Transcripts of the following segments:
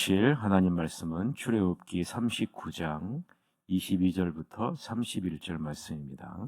실 하나님 말씀은 출애굽기 39장 22절부터 31절 말씀입니다.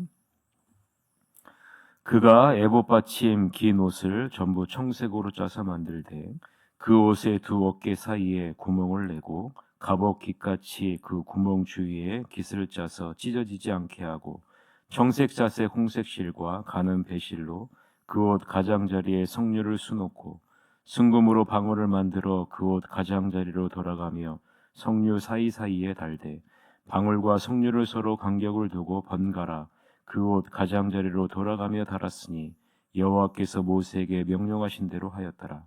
그가 에봇 받침 긴 옷을 전부 청색으로 짜서 만들되 그 옷의 두 어깨 사이에 구멍을 내고 갑옷 깃같이 그 구멍 주위에 깃을 짜서 찢어지지 않게 하고 청색 자색 홍색 실과 가는 배실로 그 옷 가장자리에 성류를 수놓고 순금으로 방울을 만들어 그 옷 가장자리로 돌아가며 성류 사이사이에 달되 방울과 성류를 서로 간격을 두고 번갈아 그 옷 가장자리로 돌아가며 달았으니 여호와께서 모세에게 명령하신 대로 하였더라.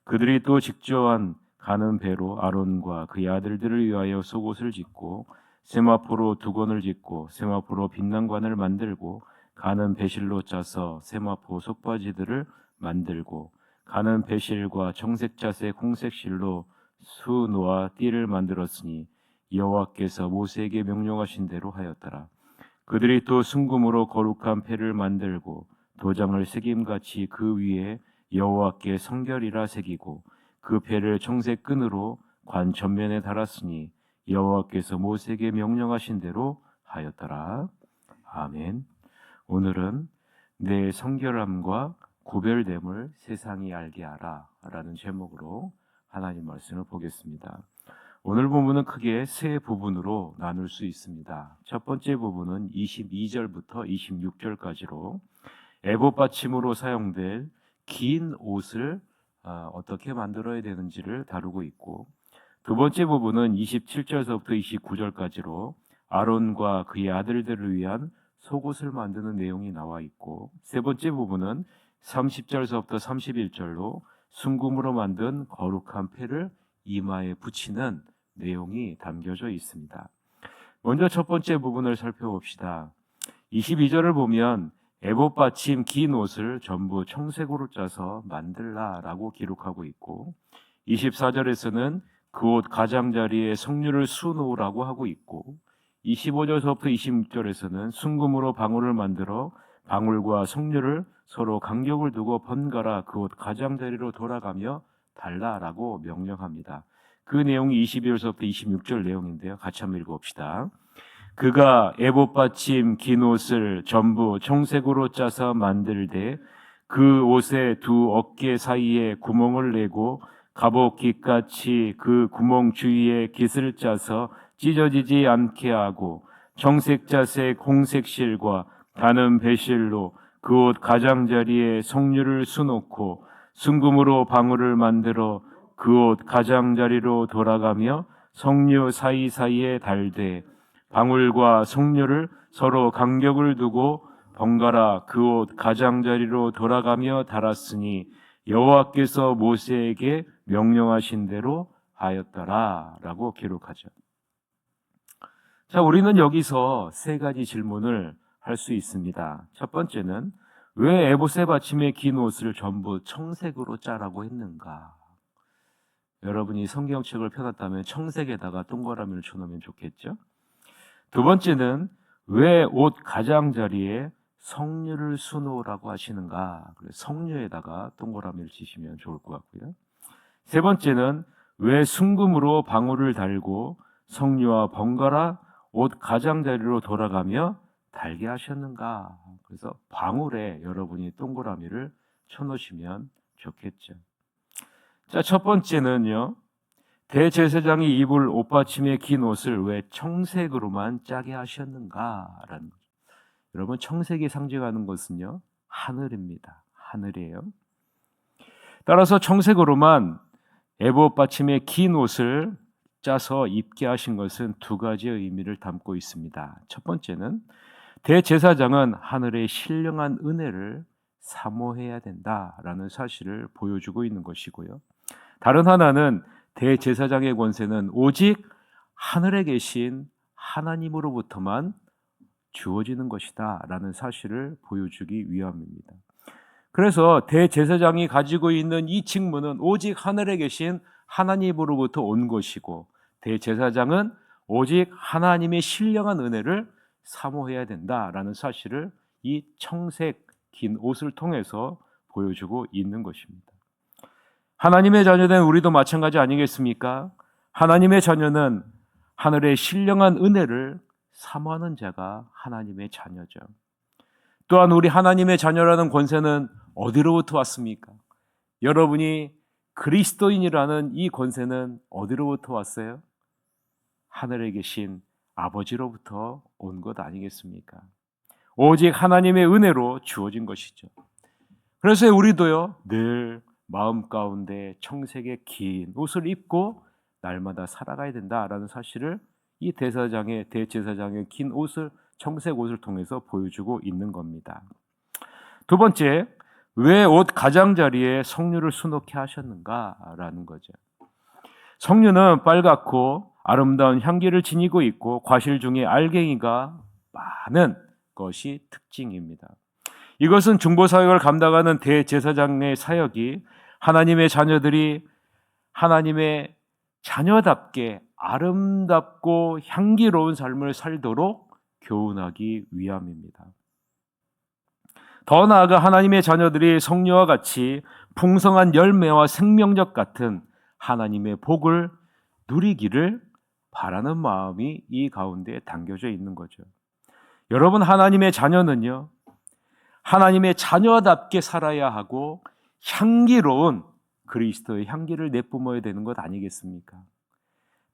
그들이 또 직조한 가는 배로 아론과 그의 아들들을 위하여 속옷을 짓고 세마포로 두건을 짓고 세마포로 빛난관을 만들고 가는 배실로 짜서 세마포 속바지들을 만들고 가는 배실과 청색자색 홍색실로 수노와 띠를 만들었으니 여호와께서 모세에게 명령하신 대로 하였더라. 그들이 또 순금으로 거룩한 패를 만들고 도장을 새김같이 그 위에 여호와께 성결이라 새기고 그 패를 청색 끈으로 관 전면에 달았으니 여호와께서 모세에게 명령하신 대로 하였더라. 아멘. 오늘은 내 성결함과 구별됨을 세상이 알게 하라 라는 제목으로 하나님 말씀을 보겠습니다. 오늘 본문은 크게 세 부분으로 나눌 수 있습니다. 첫 번째 부분은 22절부터 26절까지로 에봇 받침으로 사용될 긴 옷을 어떻게 만들어야 되는지를 다루고 있고, 두 번째 부분은 27절서부터 29절까지로 아론과 그의 아들들을 위한 속옷을 만드는 내용이 나와 있고, 세 번째 부분은 30절서부터 31절로 순금으로 만든 거룩한 패를 이마에 붙이는 내용이 담겨져 있습니다. 먼저 첫 번째 부분을 살펴봅시다. 22절을 보면 에봇 받침 긴 옷을 전부 청색으로 짜서 만들라라고 기록하고 있고, 24절에서는 그 옷 가장자리에 성류를 수놓으라고 하고 있고, 25절서부터 26절에서는 순금으로 방울을 만들어 방울과 성류를 서로 간격을 두고 번갈아 그 옷 가장자리로 돌아가며 달라라고 명령합니다. 그 내용이 22절서부터 26절 내용인데요. 같이 한번 읽어봅시다. 그가 에봇 받침 긴 옷을 전부 청색으로 짜서 만들되 그 옷의 두 어깨 사이에 구멍을 내고 갑옷 깃같이 그 구멍 주위에 깃을 짜서 찢어지지 않게 하고 청색 자색 홍색 실과 가는 배실로 그 옷 가장자리에 성류를 수놓고 순금으로 방울을 만들어 그 옷 가장자리로 돌아가며 성류 사이사이에 달되 방울과 성류를 서로 간격을 두고 번갈아 그 옷 가장자리로 돌아가며 달았으니 여호와께서 모세에게 명령하신 대로 하였더라 라고 기록하죠. 자, 우리는 여기서 세 가지 질문을 할 수 있습니다. 첫 번째는 왜 에봇의 받침의 긴 옷을 전부 청색으로 짜라고 했는가? 여러분이 성경책을 펴놨다면 청색에다가 동그라미를 쳐놓으면 좋겠죠? 두 번째는 왜 옷 가장자리에 성류를 수놓으라고 하시는가? 성류에다가 동그라미를 치시면 좋을 것 같고요. 세 번째는 왜 순금으로 방울을 달고 성류와 번갈아 옷 가장자리로 돌아가며 달게 하셨는가? 그래서 방울에 여러분이 동그라미를 쳐놓으시면 좋겠죠. 자, 첫 번째는요. 대제사장이 입을 옷받침의 긴 옷을 왜 청색으로만 짜게 하셨는가라는 거죠. 여러분, 청색이 상징하는 것은요, 하늘입니다. 하늘이에요. 따라서 청색으로만 에봇 받침의 긴 옷을 짜서 입게 하신 것은 두 가지의 의미를 담고 있습니다. 첫 번째는 대제사장은 하늘의 신령한 은혜를 사모해야 된다라는 사실을 보여주고 있는 것이고요. 다른 하나는 대제사장의 권세는 오직 하늘에 계신 하나님으로부터만 주어지는 것이다 라는 사실을 보여주기 위함입니다. 그래서 대제사장이 가지고 있는 이 직무는 오직 하늘에 계신 하나님으로부터 온 것이고, 대제사장은 오직 하나님의 신령한 은혜를 사모해야 된다라는 사실을 이 청색 긴 옷을 통해서 보여주고 있는 것입니다. 하나님의 자녀된 우리도 마찬가지 아니겠습니까? 하나님의 자녀는 하늘의 신령한 은혜를 사모하는 자가 하나님의 자녀죠. 또한 우리 하나님의 자녀라는 권세는 어디로부터 왔습니까? 여러분이 그리스도인이라는 이 권세는 어디로부터 왔어요? 하늘에 계신 아버지로부터 온 것 아니겠습니까? 오직 하나님의 은혜로 주어진 것이죠. 그래서 우리도요, 늘 마음 가운데 청색의 긴 옷을 입고 날마다 살아가야 된다라는 사실을 이 대제사장의 긴 옷을, 청색 옷을 통해서 보여주고 있는 겁니다. 두 번째, 왜 옷 가장자리에 석류를 수놓게 하셨는가라는 거죠. 석류는 빨갛고 아름다운 향기를 지니고 있고 과실 중에 알갱이가 많은 것이 특징입니다. 이것은 중보사역을 감당하는 대제사장의 사역이 하나님의 자녀들이 하나님의 자녀답게 아름답고 향기로운 삶을 살도록 교훈하기 위함입니다. 더 나아가 하나님의 자녀들이 성령과 같이 풍성한 열매와 생명력 같은 하나님의 복을 누리기를 바라는 마음이 이 가운데 담겨져 있는 거죠. 여러분, 하나님의 자녀는요, 하나님의 자녀답게 살아야 하고 향기로운 그리스도의 향기를 내뿜어야 되는 것 아니겠습니까?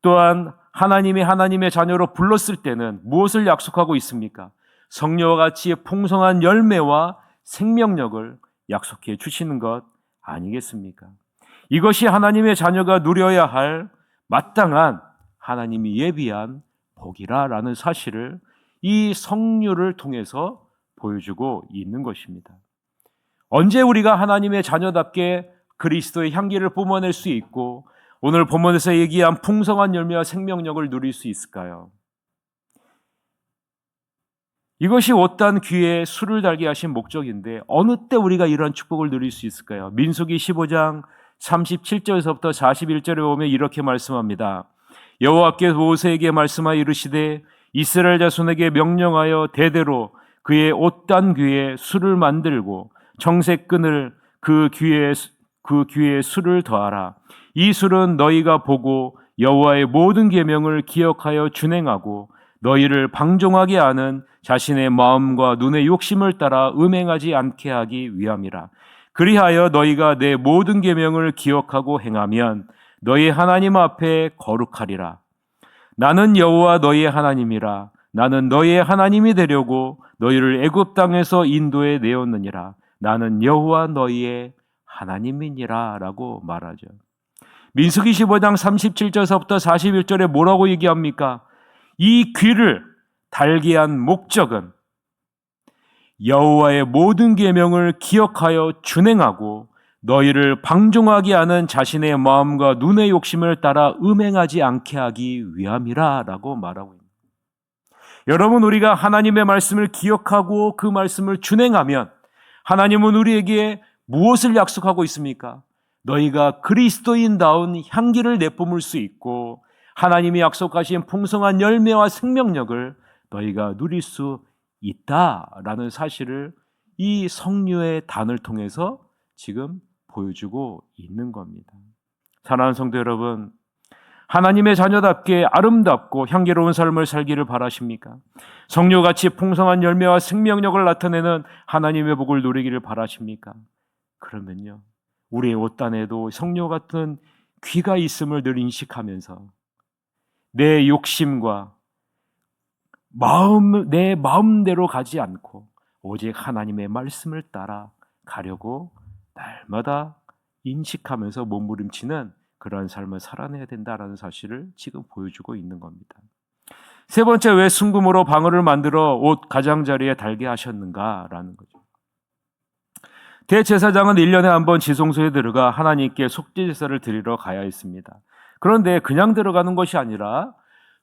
또한 하나님이 하나님의 자녀로 불렀을 때는 무엇을 약속하고 있습니까? 성령과 같이 풍성한 열매와 생명력을 약속해 주시는 것 아니겠습니까? 이것이 하나님의 자녀가 누려야 할 마땅한 하나님이 예비한 복이라라는 사실을 이 성류를 통해서 보여주고 있는 것입니다. 언제 우리가 하나님의 자녀답게 그리스도의 향기를 뿜어낼 수 있고 오늘 본문에서 얘기한 풍성한 열매와 생명력을 누릴 수 있을까요? 이것이 어떤 귀에 술을 달게 하신 목적인데 어느 때 우리가 이런 축복을 누릴 수 있을까요? 민수기 15장 37절에서부터 41절에 보면 이렇게 말씀합니다. 여호와께서 모세에게 말씀하여 이르시되 이스라엘 자손에게 명령하여 대대로 그의 옷단 귀에 술을 만들고 청색 끈을 그 귀에 술을 더하라. 이 술은 너희가 보고 여호와의 모든 계명을 기억하여 준행하고 너희를 방종하게 하는 자신의 마음과 눈의 욕심을 따라 음행하지 않게 하기 위함이라. 그리하여 너희가 내 모든 계명을 기억하고 행하면 너희 하나님 앞에 거룩하리라. 나는 여호와 너희의 하나님이라. 나는 너희의 하나님이 되려고 너희를 애굽 땅에서 인도해 내었느니라. 나는 여호와 너희의 하나님이니라 라고 말하죠. 민수기 15장 37절에서부터 41절에 뭐라고 얘기합니까? 이 귀를 달게 한 목적은 여호와의 모든 계명을 기억하여 준행하고 너희를 방종하게 하는 자신의 마음과 눈의 욕심을 따라 음행하지 않게 하기 위함이라 라고 말하고 있습니다. 여러분, 우리가 하나님의 말씀을 기억하고 그 말씀을 준행하면 하나님은 우리에게 무엇을 약속하고 있습니까? 너희가 그리스도인다운 향기를 내뿜을 수 있고 하나님이 약속하신 풍성한 열매와 생명력을 너희가 누릴 수 있다라는 사실을 이 성령의 단을 통해서 지금 보여주고 있는 겁니다. 사랑하는 성도 여러분, 하나님의 자녀답게 아름답고 향기로운 삶을 살기를 바라십니까? 성령같이 풍성한 열매와 생명력을 나타내는 하나님의 복을 누리기를 바라십니까? 그러면요, 우리의 옷단에도 성령 같은 귀가 있음을 늘 인식하면서 내 욕심과 내 마음대로 가지 않고 오직 하나님의 말씀을 따라 가려고 날마다 인식하면서 몸부림치는 그러한 삶을 살아내야 된다라는 사실을 지금 보여주고 있는 겁니다. 세 번째, 왜 순금으로 방울을 만들어 옷 가장자리에 달게 하셨는가라는 거죠. 대제사장은 1년에 한 번 지성소에 들어가 하나님께 속죄제사를 드리러 가야 했습니다. 그런데 그냥 들어가는 것이 아니라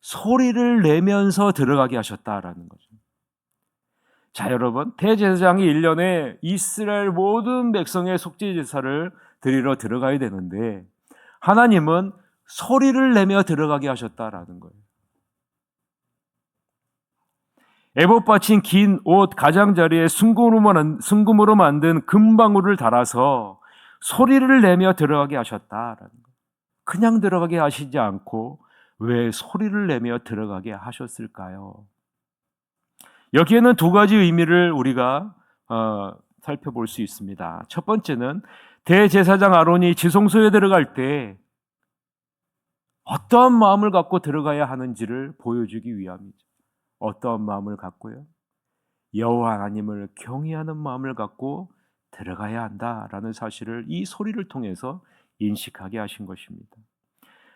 소리를 내면서 들어가게 하셨다라는 거죠. 자, 여러분, 대제사장이 1년에 이스라엘 모든 백성의 속죄제사를 드리러 들어가야 되는데 하나님은 소리를 내며 들어가게 하셨다라는 거예요. 에봇 받친 긴 옷 가장자리에 순금으로 만든 금방울을 달아서 소리를 내며 들어가게 하셨다라는 거. 그냥 들어가게 하시지 않고 왜 소리를 내며 들어가게 하셨을까요? 여기에는 두 가지 의미를 우리가 살펴볼 수 있습니다. 첫 번째는 대제사장 아론이 지성소에 들어갈 때 어떠한 마음을 갖고 들어가야 하는지를 보여주기 위함이죠. 어떠한 마음을 갖고요? 여호와 하나님을 경외하는 마음을 갖고 들어가야 한다라는 사실을 이 소리를 통해서 인식하게 하신 것입니다.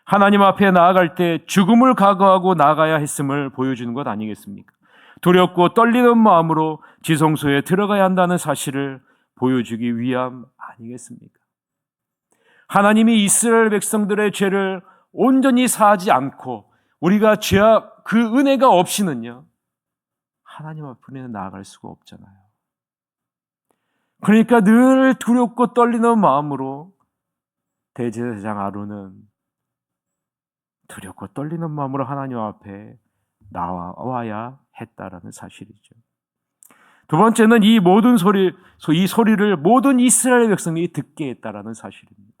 하나님 앞에 나아갈 때 죽음을 각오하고 나아가야 했음을 보여주는 것 아니겠습니까? 두렵고 떨리는 마음으로 지성소에 들어가야 한다는 사실을 보여주기 위함 아니겠습니까? 하나님이 이스라엘 백성들의 죄를 온전히 사하지 않고 우리가 죄악 그 은혜가 없이는요 하나님 앞에는 나아갈 수가 없잖아요. 그러니까 늘 두렵고 떨리는 마음으로 대제사장 아론은 두렵고 떨리는 마음으로 하나님 앞에 나와야 했다라는 사실이죠. 두 번째는 이 소리를 모든 이스라엘 백성이 듣게 했다라는 사실입니다.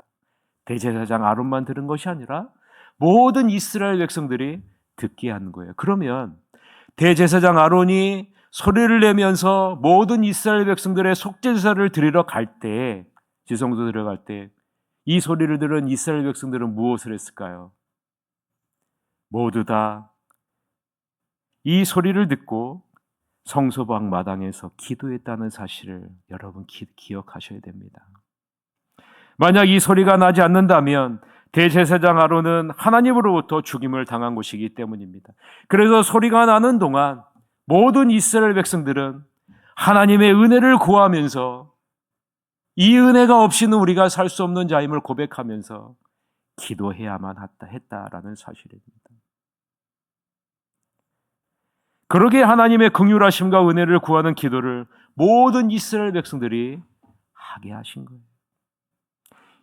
대제사장 아론만 들은 것이 아니라 모든 이스라엘 백성들이 듣게 하는 거예요. 그러면 대제사장 아론이 소리를 내면서 모든 이스라엘 백성들의 속죄제사를 드리러 갈 때, 지성소 들어갈 때 이 소리를 들은 이스라엘 백성들은 무엇을 했을까요? 모두 다 이 소리를 듣고 성소 밖 마당에서 기도했다는 사실을 여러분 기억하셔야 됩니다. 만약 이 소리가 나지 않는다면 대제사장 아론은 하나님으로부터 죽임을 당한 것이기 때문입니다. 그래서 소리가 나는 동안 모든 이스라엘 백성들은 하나님의 은혜를 구하면서 이 은혜가 없이는 우리가 살 수 없는 자임을 고백하면서 기도해야만 했다라는 사실입니다. 그러기에 하나님의 긍휼하심과 은혜를 구하는 기도를 모든 이스라엘 백성들이 하게 하신 거예요.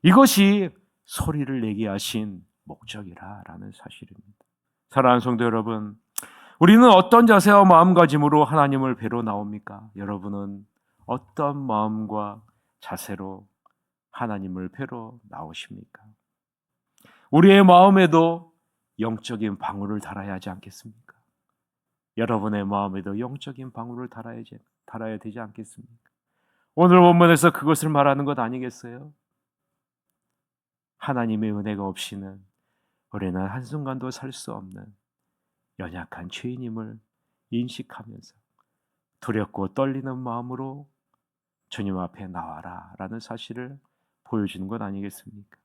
이것이 소리를 내게 하신 목적이라는 사실입니다. 사랑하는 성도 여러분, 우리는 어떤 자세와 마음가짐으로 하나님을 뵈러 나옵니까? 여러분은 어떤 마음과 자세로 하나님을 뵈러 나오십니까? 우리의 마음에도 영적인 방울을 달아야 하지 않겠습니까? 여러분의 마음에도 영적인 방울을 달아야 되지 않겠습니까? 오늘 본문에서 그것을 말하는 것 아니겠어요? 하나님의 은혜가 없이는 우리는 한순간도 살 수 없는 연약한 죄인임을 인식하면서 두렵고 떨리는 마음으로 주님 앞에 나와라 라는 사실을 보여주는 것 아니겠습니까?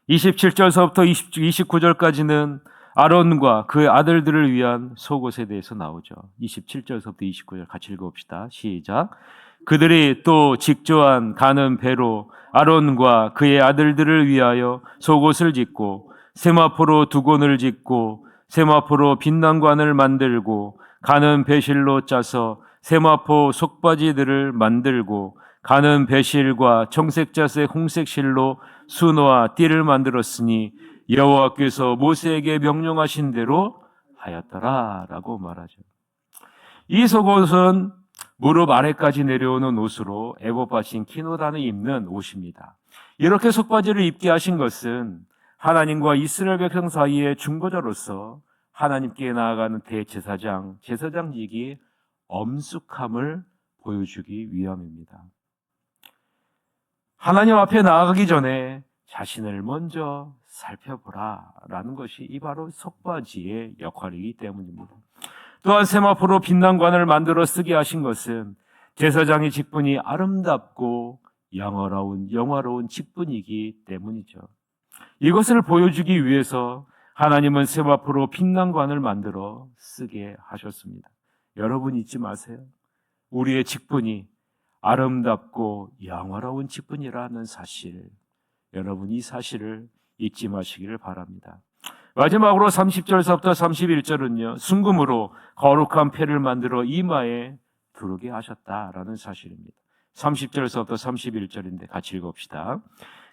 27절서부터 29절까지는 아론과 그 아들들을 위한 속옷에 대해서 나오죠. 27절서부터 29절 같이 읽어봅시다. 시작. 그들이 또 직조한 가는 배로 아론과 그의 아들들을 위하여 속옷을 짓고 세마포로 두곤을 짓고 세마포로 빛난관을 만들고 가는 배실로 짜서 세마포 속바지들을 만들고 가는 배실과 청색자색 홍색실로 수노와 띠를 만들었으니 여호와께서 모세에게 명령하신 대로 하였더라라고 말하죠. 이 속옷은 무릎 아래까지 내려오는 옷으로 에봇받친 키노단을 입는 옷입니다. 이렇게 속바지를 입게 하신 것은 하나님과 이스라엘 백성 사이의 중보자로서 하나님께 나아가는 제사장직이 엄숙함을 보여주기 위함입니다. 하나님 앞에 나아가기 전에 자신을 먼저 살펴보라 라는 것이 이 바로 속바지의 역할이기 때문입니다. 또한 세마포로 빛난관을 만들어 쓰게 하신 것은 제사장의 직분이 아름답고 영화로운 직분이기 때문이죠. 이것을 보여주기 위해서 하나님은 세마포로 빛난관을 만들어 쓰게 하셨습니다. 여러분 잊지 마세요. 우리의 직분이 아름답고 영화로운 직분이라는 사실, 여러분 이 사실을 잊지 마시기를 바랍니다. 마지막으로 30절서부터 31절은요, 순금으로 거룩한 패를 만들어 이마에 두르게 하셨다라는 사실입니다. 30절서부터 31절인데 같이 읽읍시다.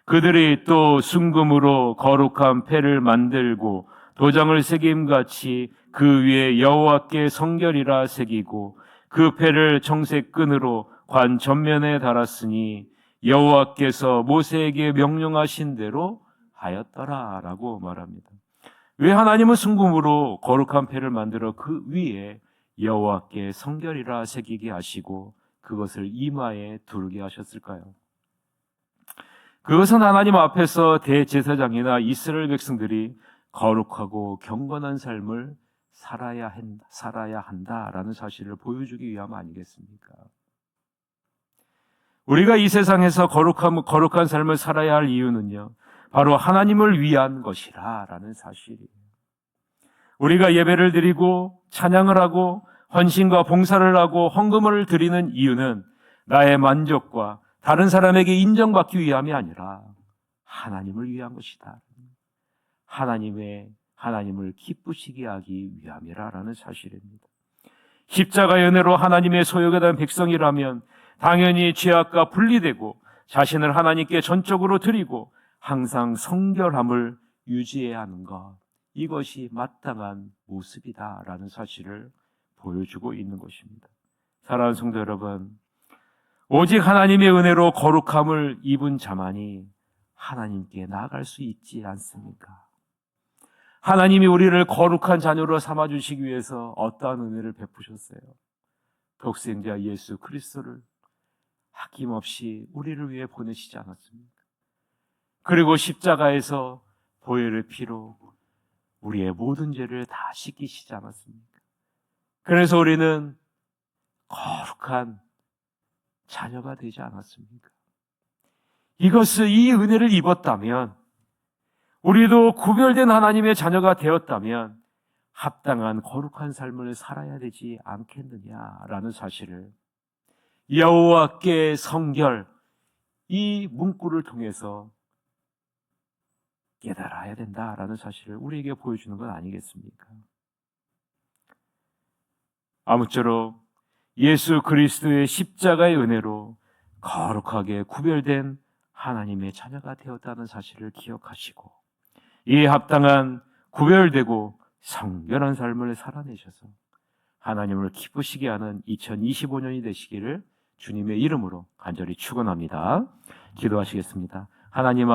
그들이 또 순금으로 거룩한 패를 만들고 도장을 새김같이 그 위에 여호와께 성결이라 새기고 그 패를 청색 끈으로 관 전면에 달았으니 여호와께서 모세에게 명령하신 대로 하였더라라고 말합니다. 왜 하나님은 순금으로 거룩한 패를 만들어 그 위에 여호와께 성결이라 새기게 하시고 그것을 이마에 두르게 하셨을까요? 그것은 하나님 앞에서 대제사장이나 이스라엘 백성들이 거룩하고 경건한 삶을 살아야 한다라는 사실을 보여주기 위함 아니겠습니까? 우리가 이 세상에서 거룩한 삶을 살아야 할 이유는요, 바로 하나님을 위한 것이라는 사실이에요. 우리가 예배를 드리고 찬양을 하고 헌신과 봉사를 하고 헌금을 드리는 이유는 나의 만족과 다른 사람에게 인정받기 위함이 아니라 하나님을 위한 것이다. 하나님을 기쁘시게 하기 위함이라는 사실입니다. 십자가의 은혜로 하나님의 소유가 된 백성이라면 당연히 죄악과 분리되고 자신을 하나님께 전적으로 드리고 항상 성결함을 유지해야 하는 것, 이것이 마땅한 모습이다라는 사실을 보여주고 있는 것입니다. 사랑하는 성도 여러분, 오직 하나님의 은혜로 거룩함을 입은 자만이 하나님께 나아갈 수 있지 않습니까? 하나님이 우리를 거룩한 자녀로 삼아주시기 위해서 어떠한 은혜를 베푸셨어요? 독생자 예수 그리스도를 아낌없이 우리를 위해 보내시지 않았습니까? 그리고 십자가에서 보혈의 피로 우리의 모든 죄를 다 씻기시지 않았습니까? 그래서 우리는 거룩한 자녀가 되지 않았습니까? 이 은혜를 입었다면, 우리도 구별된 하나님의 자녀가 되었다면 합당한 거룩한 삶을 살아야 되지 않겠느냐라는 사실을 여호와께 성결, 이 문구를 통해서 깨달아야 된다라는 사실을 우리에게 보여주는 것 아니겠습니까? 아무쪼록 예수 그리스도의 십자가의 은혜로 거룩하게 구별된 하나님의 자녀가 되었다는 사실을 기억하시고 이에 합당한 구별되고 성결한 삶을 살아내셔서 하나님을 기쁘시게 하는 2025년이 되시기를 주님의 이름으로 간절히 축원합니다. 기도하시겠습니다. 하나님